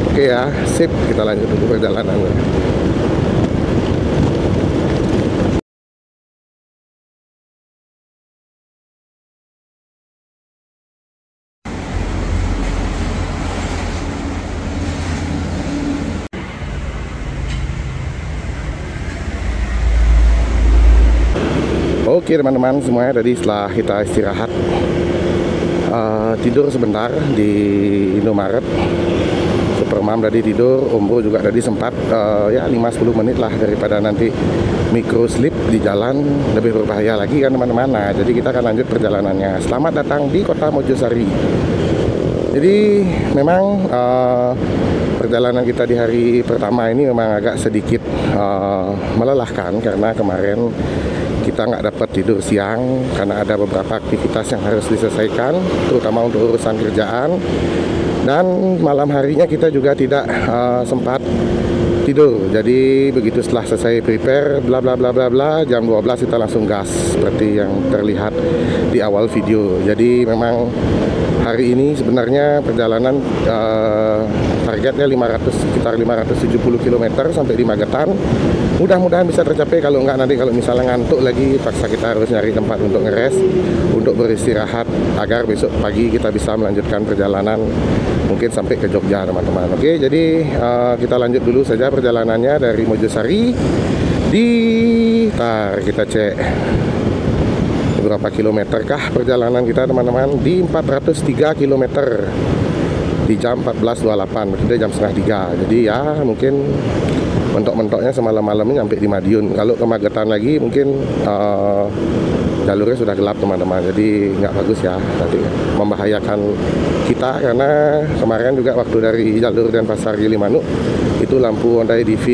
Oke ya, sip, kita lanjut dulu perjalanannya. Oke teman-teman semuanya, tadi setelah kita istirahat tidur sebentar di Indomaret, Supermam tadi tidur, Om Bro juga tadi sempat ya 5-10 menit lah daripada nanti micro slip di jalan lebih berbahaya lagi kan teman-teman. Nah, jadi kita akan lanjut perjalanannya. Selamat datang di Kota Mojosari. Jadi memang perjalanan kita di hari pertama ini memang agak sedikit melelahkan karena kemarin kita nggak dapat tidur siang karena ada beberapa aktivitas yang harus diselesaikan, terutama untuk urusan kerjaan. Dan malam harinya kita juga tidak sempat tidur. Jadi begitu setelah selesai prepare bla bla bla bla bla, jam 12 kita langsung gas seperti yang terlihat di awal video. Jadi memang hari ini sebenarnya perjalanan targetnya sekitar 570 km sampai di Magetan. Mudah-mudahan bisa tercapai, kalau enggak nanti kalau misalnya ngantuk lagi paksa kita harus nyari tempat untuk ngeres, untuk beristirahat agar besok pagi kita bisa melanjutkan perjalanan mungkin sampai ke Jogja teman-teman. Oke, jadi kita lanjut dulu saja perjalanannya dari Mojosari. Kita cek berapa kilometer kah perjalanan kita teman-teman. Di 403 km di jam 14.28, berarti jam setengah 3. Jadi ya mungkin mentok-mentoknya semalam-malamnya sampai di Madiun. Kalau ke Magetan lagi mungkin jalurnya sudah gelap teman-teman, jadi nggak bagus ya, nanti membahayakan kita. Karena kemarin juga waktu dari jalur Denpasar Gilimanuk itu lampu Hyundai DV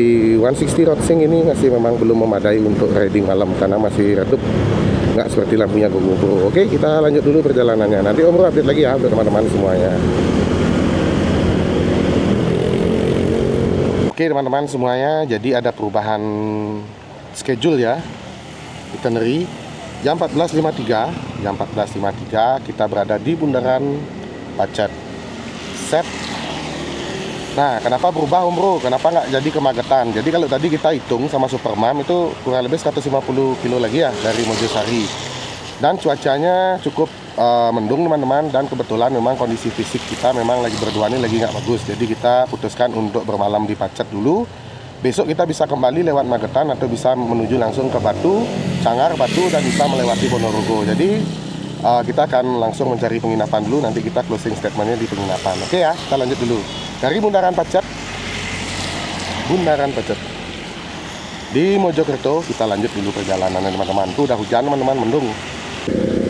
160 Roadsing ini masih memang belum memadai untuk riding malam karena masih redup, nggak seperti lampunya GoPro. Oke, kita lanjut dulu perjalanannya, nanti Om Bro update lagi ya untuk teman-teman semuanya. Oke teman-teman semuanya, jadi ada perubahan schedule ya, itinerary. Jam 14.53 kita berada di Bundaran Pacet. Set. Nah, kenapa berubah Om Bro? Kenapa nggak jadi ke Magetan? Jadi kalau tadi kita hitung sama Supermam itu kurang lebih 150 kilo lagi ya dari Mojosari. Dan cuacanya cukup mendung teman-teman, dan kebetulan memang kondisi fisik kita memang lagi berdua ini lagi nggak bagus. Jadi kita putuskan untuk bermalam di Pacet dulu. Besok kita bisa kembali lewat Magetan atau bisa menuju langsung ke Batu, Cangar, Batu, dan bisa melewati Ponorogo. Jadi kita akan langsung mencari penginapan dulu, nanti kita closing statementnya di penginapan. Oke ya, kita lanjut dulu dari Bundaran Pacet di Mojokerto. Kita lanjut dulu perjalanan teman-teman. Tuh udah hujan teman-teman, mendung.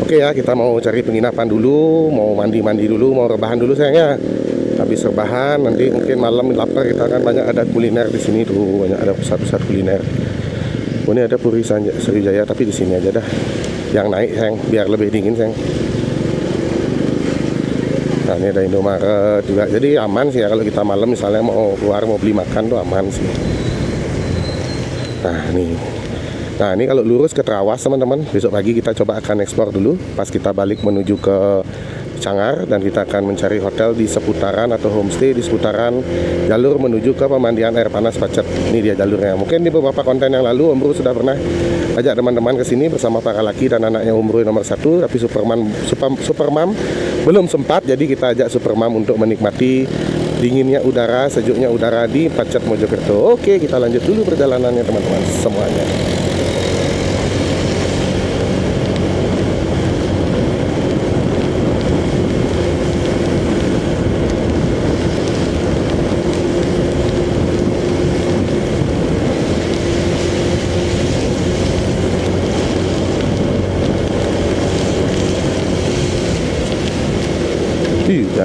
Oke ya, kita mau cari penginapan dulu, mau mandi-mandi dulu, mau rebahan dulu sayangnya. Habis rebahan nanti mungkin malam lapar, kita kan banyak ada kuliner di sini tuh, banyak ada pusat-pusat kuliner. Ini ada Puri Sriwijaya, tapi di sini aja dah. Yang naik sayang, biar lebih dingin sayang. Nah, ini ada Indomaret juga, jadi aman sih ya kalau kita malam misalnya mau keluar mau beli makan tuh aman sih. Nah ini kalau lurus ke Trawas teman-teman, besok pagi kita coba akan eksplor dulu pas kita balik menuju ke Cangar, dan kita akan mencari hotel di seputaran atau homestay di seputaran jalur menuju ke pemandian air panas Pacet. Ini dia jalurnya. Mungkin di beberapa konten yang lalu Om Bro sudah pernah ajak teman-teman ke sini bersama para laki dan anaknya Om Bro nomor 1, tapi Supermam belum sempat, jadi kita ajak Supermam untuk menikmati dinginnya udara, sejuknya udara di Pacet Mojokerto. Oke, kita lanjut dulu perjalanannya teman-teman semuanya.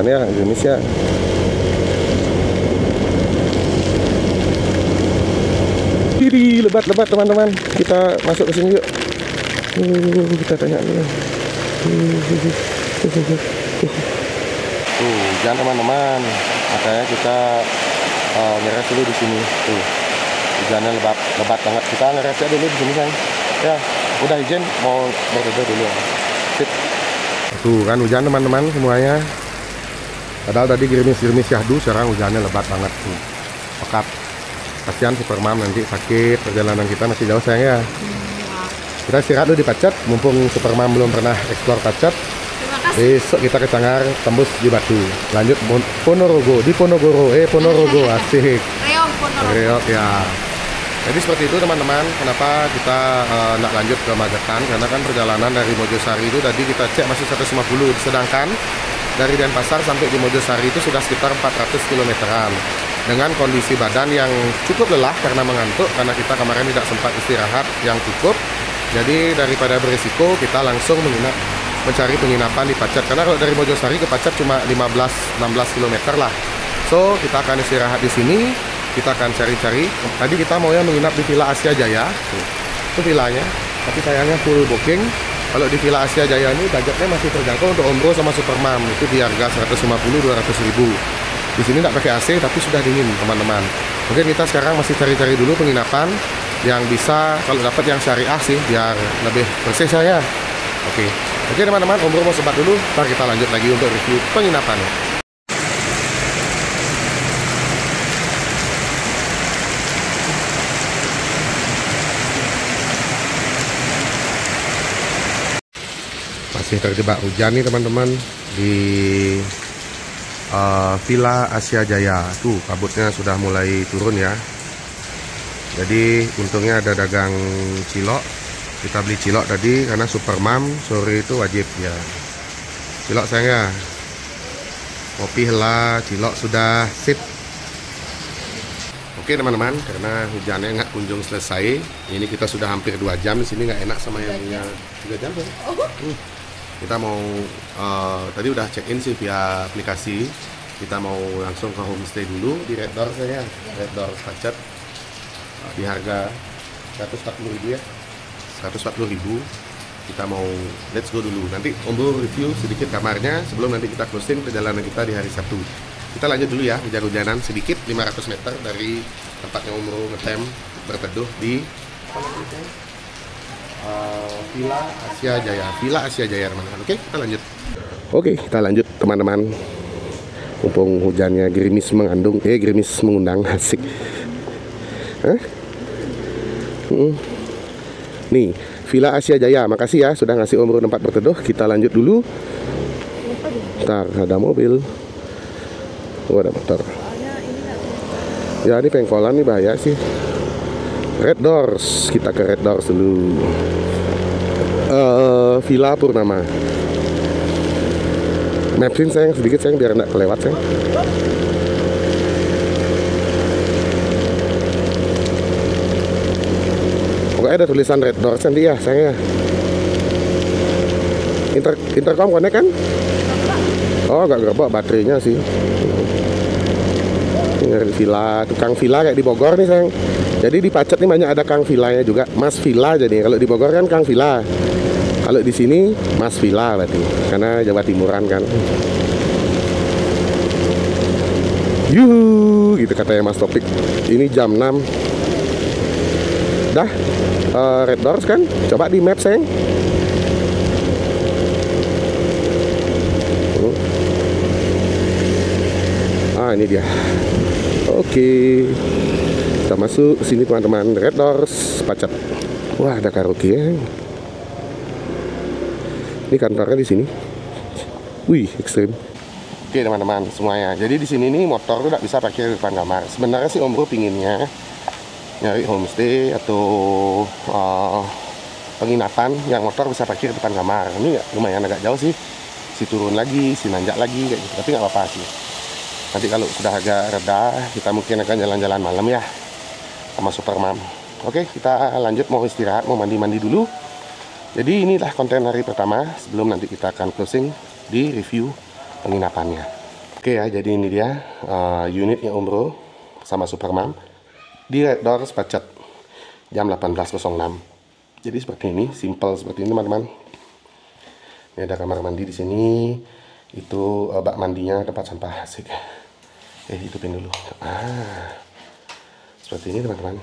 Ya, Indonesia. Kiri lebat-lebat teman-teman. Kita masuk ke sini yuk. Kita tanya dulu. Jangan teman-teman. Makanya kita ngeres dulu di sini. Hujannya lebat banget. Kita ngeresnya dulu di sini sayang. Ya, udah izin mau berteduh dulu. Sip. Tuh kan hujan teman-teman semuanya. Padahal tadi gerimis-gerimis syahdu, sekarang hujannya lebat banget tuh. Pekat. Kasihan Supermam nanti sakit, perjalanan kita masih jauh sayang ya. Kita istirahat dulu di Pacet, mumpung Supermam belum pernah eksplor Pacet. Besok kita ke Cangar, tembus di Batu. Lanjut Ponorogo, di Ponorogo, Ponorogo, asik. Reog Ponorogo. Reog ya. Jadi seperti itu teman-teman, kenapa kita nak lanjut ke Magetan, karena kan perjalanan dari Mojosari itu tadi kita cek masih 150, sedangkan dari Denpasar sampai di Mojosari itu sudah sekitar 400 km-an dengan kondisi badan yang cukup lelah karena mengantuk, karena kita kemarin tidak sempat istirahat yang cukup. Jadi daripada berisiko, kita langsung mencari penginapan di Pacet, karena kalau dari Mojosari ke Pacet cuma 15-16 km lah. So kita akan istirahat di sini, kita akan cari-cari. Tadi kita mau menginap di Villa Asia Jaya, itu villanya, tapi sayangnya full booking. Kalau di Villa Asia Jaya ini budgetnya masih terjangkau untuk Om Bro sama Supermam, itu di harga 150-200 ribu. Di sini tidak pakai AC tapi sudah dingin teman-teman. Mungkin kita sekarang masih cari-cari dulu penginapan yang bisa, kalau dapat yang syariah sih, biar lebih bersih saya. Oke teman-teman, Om Bro mau sebat dulu, ntar kita lanjut lagi untuk review penginapannya. Masih terjebak hujan nih teman-teman di Villa Asia Jaya. Tuh kabutnya sudah mulai turun ya. Jadi untungnya ada dagang cilok. Kita beli cilok tadi karena Supermam sore itu wajib ya. Cilok sayang ya. Kopi hela, cilok sudah sip. Oke teman-teman, karena hujannya nggak kunjung selesai. Ini kita sudah hampir 2 jam di sini, nggak enak sama yang punya 3 jam ya. Kita mau tadi udah check-in sih via aplikasi. Kita mau langsung ke homestay dulu di Red Doors ya, Red Doors Pacet, di harga 140.000 ya, 140.000. Kita mau let's go dulu. Nanti Om Bro review sedikit kamarnya sebelum nanti kita closing perjalanan kita di hari Sabtu. Kita lanjut dulu ya, hujan-hujanan sedikit 500 meter dari tempatnya Om Bro ngetem berteduh di Villa Asia Jaya. Villa Asia Jaya teman-teman. Oke, kita lanjut. Oke, kita lanjut teman-teman. Mumpung hujannya gerimis gerimis mengundang, asik. Nih, Villa Asia Jaya. Makasih ya sudah ngasih Om Bro tempat berteduh. Kita lanjut dulu. Ntar ada mobil. Ada motor. Ya, ini pengkolan nih bahaya sih. Red Doors, kita ke Red Doors dulu. Villa Purnama. Mapsin sayang sedikit sayang biar enggak kelewat sayang. Pokoknya ada tulisan Red Doors nanti ya sayang ya. Intercom connect kan? Oh enggak gerbok, baterainya sih. Ini villa, tukang villa kayak di Bogor nih sayang. Jadi di Pacet nih banyak ada Kang Villanya juga, Mas Villa. Jadi kalau di Bogor kan Kang Villa, kalau di sini Mas Villa berarti, karena Jawa Timuran kan. Yuhu, gitu katanya Mas Topik. Ini jam 6. Dah, Red Doors kan? Coba di map sayang. Ah, ini dia. Oke, kita masuk ke sini teman-teman. Red Doors Pacet. Wah, ada karaoke ya. Ini kantornya di sini. Wih, ekstrim. Oke teman-teman semuanya. Jadi di sini nih motor tuh tidak bisa parkir di depan kamar. Sebenarnya sih Om Bro pinginnya nyari homestay atau penginapan yang motor bisa parkir di depan kamar. Ini ya, lumayan agak jauh sih. Si turun lagi, si nanjak lagi kayak gitu. Tapi nggak apa-apa sih. Nanti kalau sudah agak reda, kita mungkin akan jalan-jalan malam ya sama Supermam. Oke, kita lanjut mau istirahat, mau mandi-mandi dulu. Jadi inilah konten hari pertama sebelum nanti kita akan closing di review penginapannya. Oke ya, jadi ini dia unitnya Om Bro sama Supermam di Red Doors Pacet jam 18.06. Jadi seperti ini, simple seperti ini teman-teman. Ini ada kamar mandi di sini. Itu bak mandinya, tempat sampah, asik. Hidupin dulu. Seperti ini teman-teman.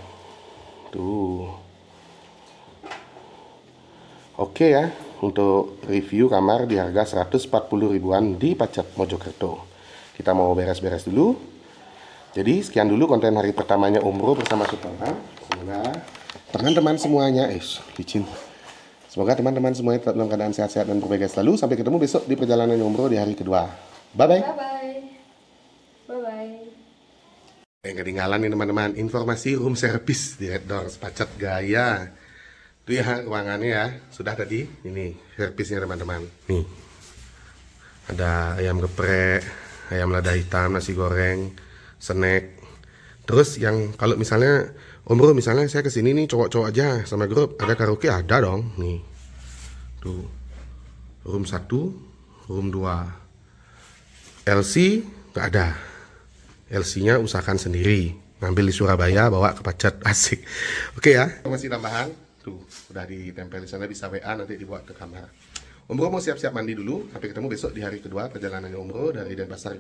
Tuh. Oke ya, untuk review kamar di harga 140 ribuan di Pacet Mojokerto. Kita mau beres-beres dulu. Jadi sekian dulu konten hari pertamanya Om Bro bersama Supermam. Semoga teman-teman semuanya, licin. Semoga teman-teman semuanya tetap dalam keadaan sehat-sehat dan berbahagia selalu. Sampai ketemu besok di perjalanan Om Bro di hari kedua. Bye-bye. Bye-bye. Bye-bye. Yang ketinggalan nih teman-teman, informasi room service di Red Doors Pacet Gaya. Itu ya ruangannya ya, sudah tadi. Ini servisnya teman-teman. Nih, ada ayam geprek, ayam lada hitam, nasi goreng, snack. Terus yang kalau misalnya Om Bro, misalnya saya kesini nih cowok-cowok aja sama grup, ada karaoke, ada dong. Nih, tuh, room 1, room 2. LC nggak ada. LC-nya usahakan sendiri, ngambil di Surabaya, bawa ke Pacet, asik. Oke ya, masih tambahan. Tuh, udah ditempel di sana, bisa WA nanti dibawa ke kamar. Om Bro mau siap-siap mandi dulu. Sampai ketemu besok di hari kedua perjalanan Om Bro dari Denpasar.